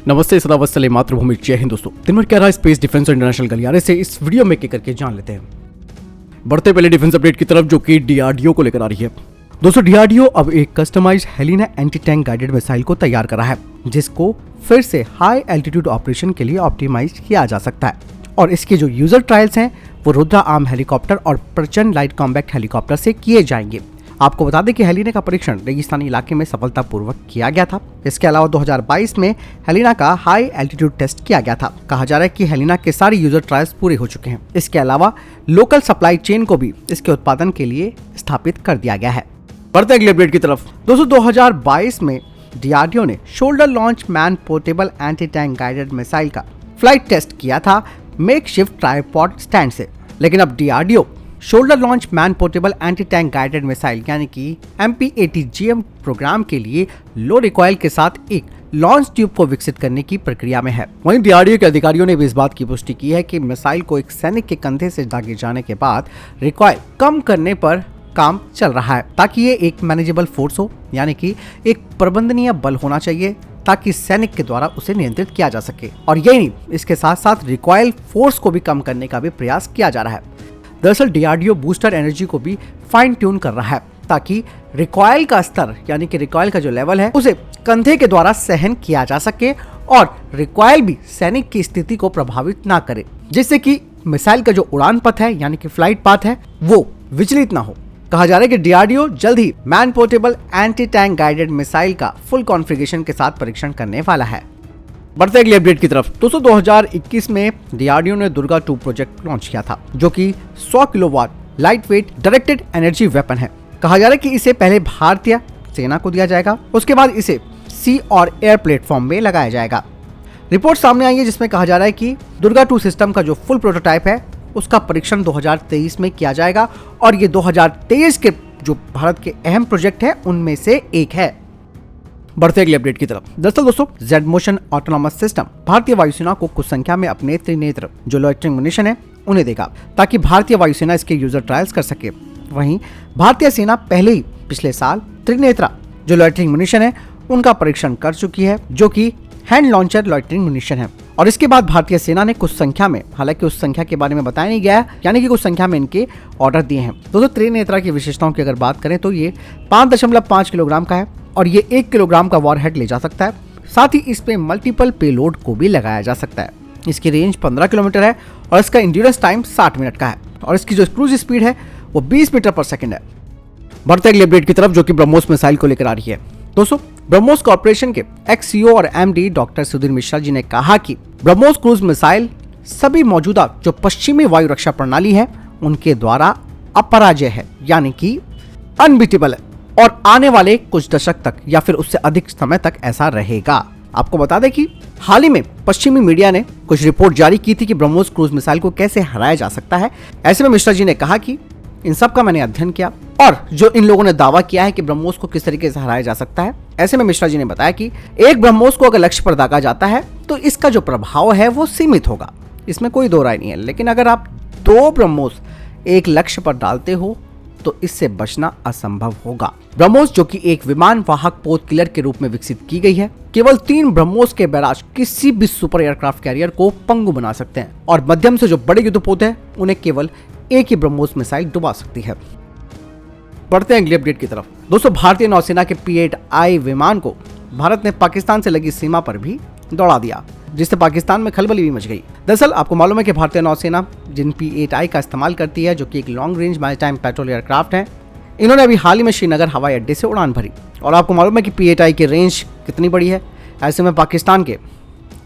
नमस्ते, सदावत्सले मातृभूमि, जय हिंद दोस्तों। दिन भर क्या रहा स्पेस डिफेंस और इंटरनेशनल गलियारे से इस वीडियो में करके जान लेते हैं। बढ़ते पहले डिफेंस अपडेट की तरफ, जो कि डीआरडीओ को लेकर आ रही है। दोस्तों, डीआरडीओ अब एक customized Helina anti tank guided missile को तैयार कर रहा है, जिसको फिर से हाई एल्टीट्यूड ऑपरेशन के लिए ऑप्टिमाइज किया जा सकता है। और इसके जो यूजर ट्रायल्स हैं वो रुद्रा आर्म हेलीकॉप्टर और प्रचंड लाइट कॉम्बैक्ट हेलीकॉप्टर से किए जाएंगे। आपको बता दें कि हेलिना का परीक्षण रेगिस्तानी इलाके में सफलतापूर्वक किया गया था। इसके अलावा 2022 में हेलिना का हाई एल्टीट्यूड टेस्ट किया गया था। कहा जा रहा है कि हेलिना के सारे यूजर ट्रायल्स पूरे हो चुके हैं। इसके अलावा लोकल सप्लाई चेन को भी इसके उत्पादन के लिए स्थापित कर दिया गया है। बढ़ते अगले अपडेट की तरफ। दोस्तों, 2022 में डीआरडीओ ने shoulder launch man portable anti tank guided missile का फ्लाइट टेस्ट किया था मेकशिफ्ट ट्राइपॉड स्टैंड से। लेकिन अब DRDO shoulder launch man portable anti tank guided missile यानी कि MPATGM प्रोग्राम के लिए लो रिकॉइल के साथ एक लॉन्च ट्यूब को विकसित करने की प्रक्रिया में है। वहीं डीआरडीओ के अधिकारियों ने भी इस बात की पुष्टि की है कि मिसाइल को एक सैनिक के कंधे से दागे जाने के बाद रिकॉइल कम करने पर काम चल रहा है, ताकि ये एक मैनेजेबल फोर्स हो, यानी कि एक प्रबंधनीय बल होना चाहिए, ताकि सैनिक के द्वारा उसे नियंत्रित किया जा सके। और यही नहीं, इसके साथ साथ रिकॉइल फोर्स को भी कम करने का भी प्रयास किया जा रहा है। दरअसल डीआरडीओ बूस्टर एनर्जी को भी फाइन ट्यून कर रहा है, ताकि रिकॉइल का स्तर यानी कि रिकॉइल का जो लेवल है उसे कंधे के द्वारा सहन किया जा सके और रिकॉइल भी सैनिक की स्थिति को प्रभावित ना करे, जिससे कि मिसाइल का जो उड़ान पथ है यानी कि फ्लाइट पाथ है वो विचलित ना हो। कहा जा रहा है कि डीआरडीओ जल्द ही man portable anti tank guided missile का फुल कॉन्फ़िगरेशन के साथ परीक्षण करने वाला है। बढ़ते अगले अपडेट की तरफ। दोस्तों, 2021 में डीआरडीओ ने दुर्गा 2 प्रोजेक्ट लॉन्च किया था, जो कि 100 kilowatt light weight directed energy weapon है। कहा जा रहा है कि इसे पहले भारतीय सेना को दिया जाएगा, उसके बाद इसे सी और एयर प्लेटफॉर्म में लगाया जाएगा। रिपोर्ट सामने आई है जिसमें कहा जा रहा है कि दुर्गा 2 सिस्टम का जो फुल प्रोटोटाइप है उसका परीक्षण 2023 में किया जाएगा, और ये 2023 के जो भारत के अहम प्रोजेक्ट है उनमें से एक है। बढ़ते अगले अपडेट की तरफ। दरअसल दोस्तों, जेड मोशन ऑटोनॉमस सिस्टम भारतीय वायुसेना को कुछ संख्या में अपने त्रिनेत्र जो लॉइटरिंग मुनिशन है उन्हें देगा, ताकि भारतीय वायुसेना इसके यूजर ट्रायल्स कर सके। वहीं भारतीय सेना पहले ही पिछले साल त्रिनेत्रा जो लॉइटरिंग मुनिशन है उनका परीक्षण कर चुकी है, जो कि हैंड लॉन्चर लॉइटरिंग मुनिशन है। और इसके बाद भारतीय सेना ने कुछ संख्या में, हालांकि उस संख्या के बारे में बताया नहीं गया, यानी कि कुछ संख्या में इनके ऑर्डर दिए हैं। दोस्तों, त्रिनेत्रा की विशेषताओं की अगर बात करें तो ये 5.5 किलोग्राम का है और ये 1 किलोग्राम का वॉरहेड ले जा सकता है। साथ ही इस पे मल्टीपल पेलोड को भी लगाया जा सकता है। इसकी रेंज 15 किलोमीटर है और इसका इंड्योरेंस टाइम 60 मिनट का है, और इसकी जो क्रूज स्पीड है वो 20 मीटर पर सेकंड है। बढ़ते अगले अपडेट की तरफ, जो कि ब्रह्मोस मिसाइल को लेकर आ रही है। दोस्तों, ब्रह्मोस कॉर्पोरेशन के एक्स-सीईओ और MD डॉक्टर सुधीर मिश्रा जी ने कहा कि ब्रह्मोस क्रूज मिसाइल सभी मौजूदा जो पश्चिमी वायु रक्षा प्रणाली है उनके द्वारा अपराजय है, यानी कि अनबीटेबल है, और आने वाले कुछ दशक तक या फिर उससे अधिक समय तक ऐसा रहेगा। आपको बता दें कि हाल ही में पश्चिमी मीडिया ने कुछ रिपोर्ट जारी की थी कि ब्रह्मोस क्रूज मिसाइल को कैसे हराया जा सकता है। ऐसे में मिश्रा जी ने कहा कि इन सब का मैंने अध्ययन किया, और जो इन लोगों ने दावा किया है कि ब्रह्मोस को किस तरीके से हराया जा सकता है। ऐसे में मिश्रा जी ने बताया कि एक ब्रह्मोस को अगर लक्ष्य पर दागा जाता है तो इसका जो प्रभाव है वो सीमित होगा, इसमें कोई दो राय नहीं है। लेकिन अगर आप 2 ब्रह्मोस एक लक्ष्य पर डालते हो तो इससे बचना असंभव होगा। ब्रह्मोस, जो कि एक विमान वाहक पोत किलर के रूप में विकसित की गई है, केवल 3 ब्रह्मोस के बैराज किसी भी सुपर एयरक्राफ्ट कैरियर को पंगु बना सकते हैं, और मध्यम से जो बड़े युद्धपोत हैं उन्हें केवल एक ही ब्रह्मोस मिसाइल डुबा सकती है। बढ़ते हैं अगले अपडेट की तरफ। दोस्तों, भारतीय नौसेना के P-8I विमान को भारत ने पाकिस्तान से लगी सीमा पर भी दौड़ा दिया, जिससे पाकिस्तान में खलबली भी मच गई। दरअसल आपको मालूम है कि भारतीय नौसेना जिन P-8I का इस्तेमाल करती है, जो कि एक long range maritime petrol aircraft है, इन्होंने अभी हाल ही में श्रीनगर हवाई अड्डे से उड़ान भरी। और आपको मालूम है कि P-8I की रेंज कितनी बड़ी है। ऐसे में पाकिस्तान के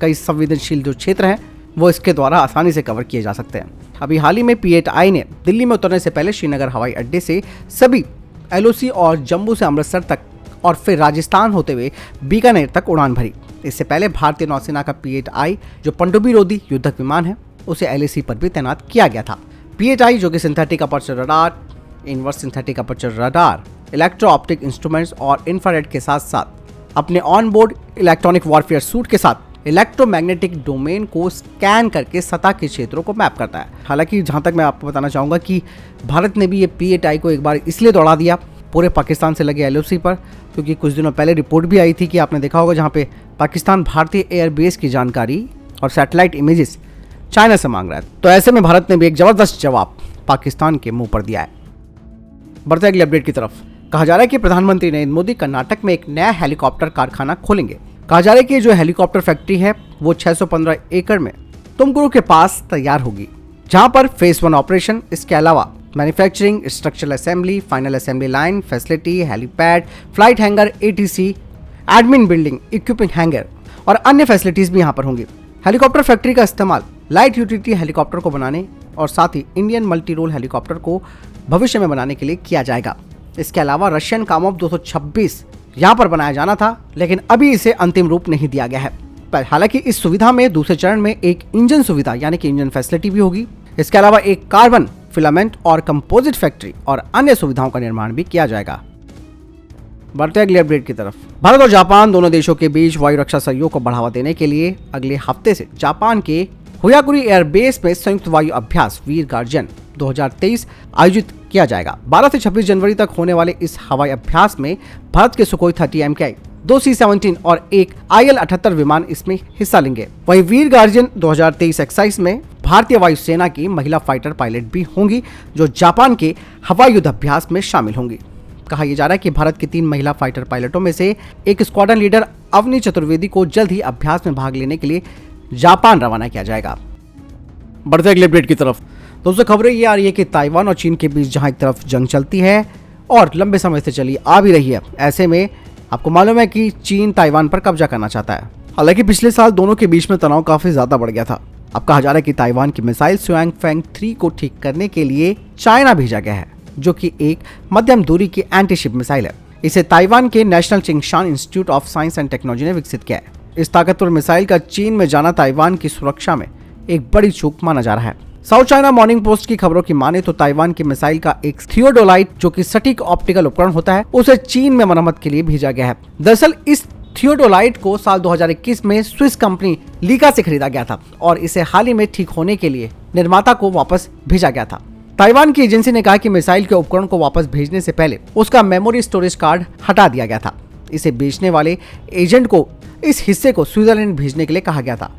कई संवेदनशील जो क्षेत्र हैं वो इसके द्वारा आसानी से कवर किए जा सकते हैं। अभी हाल ही में P-8I ने दिल्ली में उतरने से पहले श्रीनगर हवाई अड्डे से सभी LOC और जम्मू से अमृतसर तक और फिर राजस्थान होते हुए बीकानेर तक उड़ान भरी। इससे पहले भारतीय नौसेना का P-8I जो पनडुब्बी रोधी युद्धक विमान है उसे LAC पर भी तैनात किया गया था। P-8I जो कि synthetic aperture radar, inverse synthetic aperture radar, electro optic instruments और इंफ्रारेड के साथ साथ अपने on board electronic warfare suit के साथ इलेक्ट्रोमैग्नेटिक डोमेन को स्कैन करके सतह के क्षेत्रों को मैप करता है। हालांकि जहां तक मैं आपको बताना चाहूंगा कि भारत ने भी ये P-8I को एक बार इसलिए दौड़ा दिया पूरे पाकिस्तान से लगे LOC पर, क्योंकि कुछ दिनों पहले रिपोर्ट भी आई थी कि आपने देखा होगा जहां पे पाकिस्तान भारतीय एयरबेस की जानकारी और सैटेलाइट इमेजेस चाइना से मांग रहा है। तो ऐसे में भारत ने भी एक जबरदस्त जवाब पाकिस्तान के मुंह पर दिया है। बढ़ते अगली अपडेट की तरफ। कहा जा रहा है कि प्रधानमंत्री नरेंद्र मोदी कर्नाटक में एक नया हेलीकॉप्टर कारखाना खोलेंगे। कहा जा रहा है कि जो हेलीकॉप्टर फैक्ट्री है वो 615 एकड़ में तुमकुरू के पास तैयार होगी, जहां पर फेज 1 ऑपरेशन, इसके अलावा manufacturing, structural assembly, final assembly line, facility, helipad, flight hangar, ATC, admin building, equipping hangar और अन्य फैसिलिटीज भी यहां पर होंगी। हेलीकॉप्टर फैक्ट्री का इस्तेमाल लाइट यूटिलिटी हेलीकॉप्टर को बनाने और साथ ही इंडियन मल्टी रोल हेलीकॉप्टर को भविष्य में बनाने के लिए किया जाएगा। इसके अलावा रशियन कामोव 226 यहां पर बनाया जाना था, लेकिन अभी इसे अंतिम रूप नहीं दिया गया है। पर हालांकि इस सुविधा में दूसरे चरण में एक इंजन सुविधा यानी कि इंजन फैसिलिटी भी होगी। इसके अलावा एक कार्बन फिलामेंट और कंपोजिट फैक्ट्री और अन्य सुविधाओं का निर्माण भी किया जाएगा। बढ़ते अगले अपडेट की तरफ। भारत और जापान दोनों देशों के बीच वायु रक्षा सहयोग को बढ़ावा देने के लिए अगले हफ्ते से जापान के हुयाकुरी एयरबेस में संयुक्त वायु अभ्यास वीर गार्जियन 2023 आयोजित किया जाएगा। 12 से 26 जनवरी तक होने वाले इस हवाई अभ्यास में भारत के सुखोई 30 MKI, 2 C-17 और एक IL-78 विमान इसमें हिस्सा लेंगे। वहीं वीर गार्जियन 2023 एक्सरसाइज में भारतीय वायुसेना की महिला फाइटर पायलट भी होंगी, जो जापान के हवाई युद्ध अभ्यास में शामिल होंगी। कहा यह जा रहा है कि भारत की 3 महिला फाइटर पायलटों में से एक स्क्वाड्रन लीडर अवनी चतुर्वेदी को जल्द ही अभ्यास में भाग लेने के लिए जापान रवाना किया जाएगा। बढ़ते अगले अपडेट की तरफ। दोस्तों, खबरें ये आ रही है कि ताइवान और चीन के बीच जहां एक तरफ जंग चलती है और लंबे समय से चली आ भी रही है, ऐसे में आपको मालूम है कि चीन ताइवान पर कब्जा करना चाहता है। हालांकि पिछले साल दोनों के बीच में तनाव काफी ज्यादा बढ़ गया था। अब कहा जा रहा है कि ताइवान की मिसाइल सुयांग फैंग 3 को ठीक करने के लिए चाइना भेजा गया है, जो कि एक मध्यम दूरी की एंटी शिप मिसाइल है। इसे ताइवान के National Chungshan Institute of Science and Technology ने विकसित किया है। इस ताकतवर मिसाइल का चीन में जाना ताइवान की सुरक्षा में एक बड़ी चूक माना जा रहा है। साउथ चाइना मॉर्निंग पोस्ट की खबरों की माने तो ताइवान की मिसाइल का एक थियोडोलाइट, जो कि सटीक ऑप्टिकल उपकरण होता है, उसे चीन में मरम्मत के लिए भेजा गया है। दरअसल इस थियोडोलाइट को साल 2021 में स्विस कंपनी लीका से खरीदा गया था और इसे हाल ही में ठीक होने के लिए निर्माता को वापस भेजा गया था। ताइवान की एजेंसी ने कहा कि मिसाइल के उपकरण को वापस भेजने से पहले उसका मेमोरी स्टोरेज कार्ड हटा दिया गया था। इसे बेचने वाले एजेंट को इस हिस्से को स्विट्जरलैंड भेजने के लिए कहा गया था।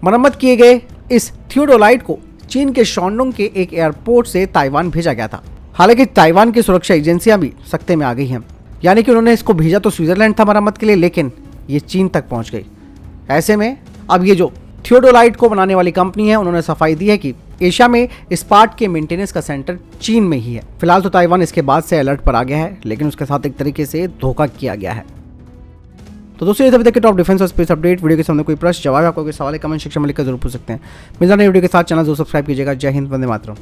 मरम्मत किए गए इस थियोडोलाइट को चीन के शानडोंग के एक एयरपोर्ट से ताइवान भेजा गया था। हालांकि ताइवान की सुरक्षा एजेंसियां भी सख्ते में आ गई हैं, यानी कि उन्होंने इसको भेजा तो स्विट्जरलैंड था मरम्मत के लिए, लेकिन ये चीन तक पहुंच गई। ऐसे में अब ये जो थियोडोलाइट को बनाने वाली कंपनी है, उन्होंने सफाई दी है कि एशिया में इस पार्ट के मेंटेनेंस का सेंटर चीन में ही है। फिलहाल तो ताइवान इसके बाद से अलर्ट पर आ गया है, लेकिन उसके साथ एक तरीके से धोखा किया गया है। तो दोस्तों, ये तक के टॉप डिफेंस और स्पेस अपडेट। वीडियो के सामने कोई प्रश्न, जवाब, आपको कोई सवाल, कमेंट सेक्शन में लिखकर जरूर पूछ सकते हैं। मिलता है वीडियो के साथ। चैनल जरूर सब्सक्राइब कीजिएगा। जय हिंद, वंदे मातरम।